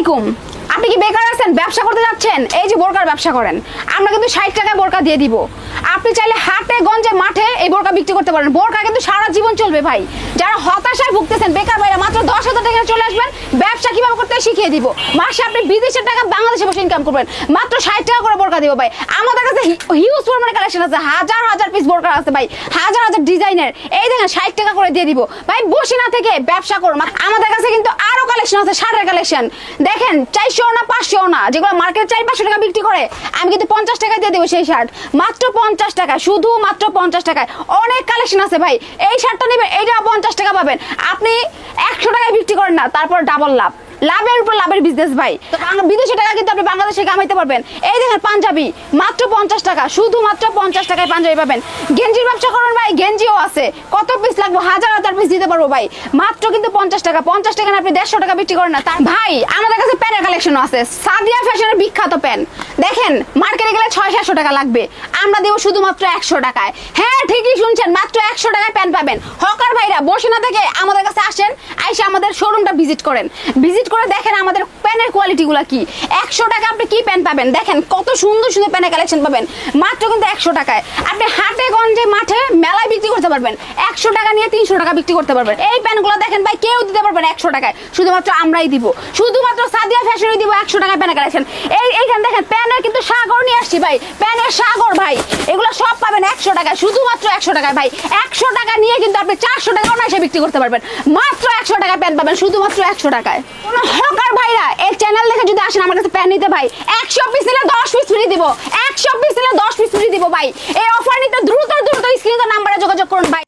আলাইকুম। আপনি কি বেকার আছেন, ব্যবসা করতে যাচ্ছেন? এই যে বোরকার ব্যবসা করেন, আমরা কিন্তু 60 টাকায় বোরকা দিয়ে দিব। আপনি চাইলে হাটে গঞ্জে মাঠে এই বোরকা বিক্রি করতে পারেন। বোরকা কিন্তু সারা জীবন চলবে ভাই। যারা হতাশায় ভুগতেছেন বেকার ভাইরা, মাত্র 10,000 টাকা চলে আসবেন, ব্যবসা কিভাবে করতে শিখিয়ে দিব। মাসে আপনি বিদেশের টাকা বাংলাদেশে বসে ইনকাম করবেন, মাত্র 60 টাকা করে বোরকা দিব ভাই। আমাদের কাছে হিউজ পরিমাণে কালেকশন আছে, হাজার হাজার পিস বোরকা আছে ভাই, হাজার হাজার ডিজাইনের। এই দেখেন 60 টাকা করে দিয়ে দিব ভাই। বসে না থেকে ব্যবসা করুন। আমাদের কাছে কিন্তু আরো কালেকশন আছে, শার্টের কালেকশন দেখেন, 400 না 500 না, যেগুলো মার্কেটে 400-500 টাকা বিক্রি করে, আমি কিন্তু 50 টাকায় দিয়ে দেবো সেই শার্ট, মাত্র 50 টাকা, শুধু মাত্র 50 টাকায়। অনেক কালেকশন আছে ভাই। এই শার্টটা নেবেন, এইটা 50 টাকা পাবেন। আপনি 100 টাকায় বিক্রি করেন না, তারপর ডাবল লাভ, লাভের উপর লাভের বিজনেস ভাই। তো বিদেশি টাকা কিন্তু আপনি বাংলাদেশে কামাইতে পারবেন। এই দেখেন পাঞ্জাবি, মাত্র 50 টাকা, শুধুমাত্র 50 টাকায় পাঞ্জাবি পাবেন। গেঞ্জির ব্যবসা করুন ভাই, গেঞ্জিও আছে, কত পিস লাগবে, হাজার হাজার পিস দিতে পারবো ভাই, মাত্র কিন্তু 50 টাকা। 50 টাকা আপনি 150 টাকা বিক্রি করেন না ভাই। আমাদের কাছে প্যানের কালেকশন আছে, সাদিয়া ফ্যাশনের বিখ্যাত প্যান। দেখেন মার্কেটে গেলে 600-700 টাকা লাগবে, আমরা দেবো শুধুমাত্র 100 টাকায়। হ্যাঁ ঠিকই শুনছেন, মাত্র 100 টাকায় প্যান পাবেন। হকার ভাইরা বসে না থেকে আমাদের কাছে আসেন, আইসা আমাদের শোরুমটা ভিজিট করেন, ভিজিট করে দেখেন আমাদের প্যানের কোয়ালিটি গুলা কি। 100 টাকা আপনি কি প্যান পাবেন, দেখেন কত সুন্দর সুন্দর প্যানের কালেকশন পাবেন, মাত্র কিন্তু 100 টাকায়। আপনি হাটে গঞ্জে মাঠে মেলায় বিক্রি করতে পারবেন, 100 টাকা নিয়ে 300 টাকা বিক্রি করতে পারবেন। এই প্যানগুলো দেখেন ভাই, কেউ দিতে পারবেন 100 টাকায়, শুধুমাত্র আমরাই দিব, শুধুমাত্র সাদিয়া ফ্যাশনে দিব 100 টাকায় প্যানের কালেকশন। এইখানে দেখেন প্যানের কিন্তু সাগর নিয়ে আসছি ভাই, প্যানের সাগর ভাই, এগুলো সব পাবেন 100 টাকায়, শুধুমাত্র 100 টাকায় ভাই। 100 টাকা নিয়ে কিন্তু আপনি 400 টাকা অনায়াসে বিক্রি করতে পারবেন, মাত্র 100 টাকায় প্যান পাবেন, শুধুমাত্র 100 টাকায়। কোনো হকার ভাইরা এই চ্যানেল দেখে যদি আসেন আমার কাছে প্যান নিতে ভাই, 100 পিস নিলে 10 পিস ফ্রি দিব, 100 পিস নিলে 10 পিস ফ্রি দিব ভাই। এই অফার নিতে দ্রুত স্ক্রিনে নাম্বারে যোগাযোগ করুন ভাই।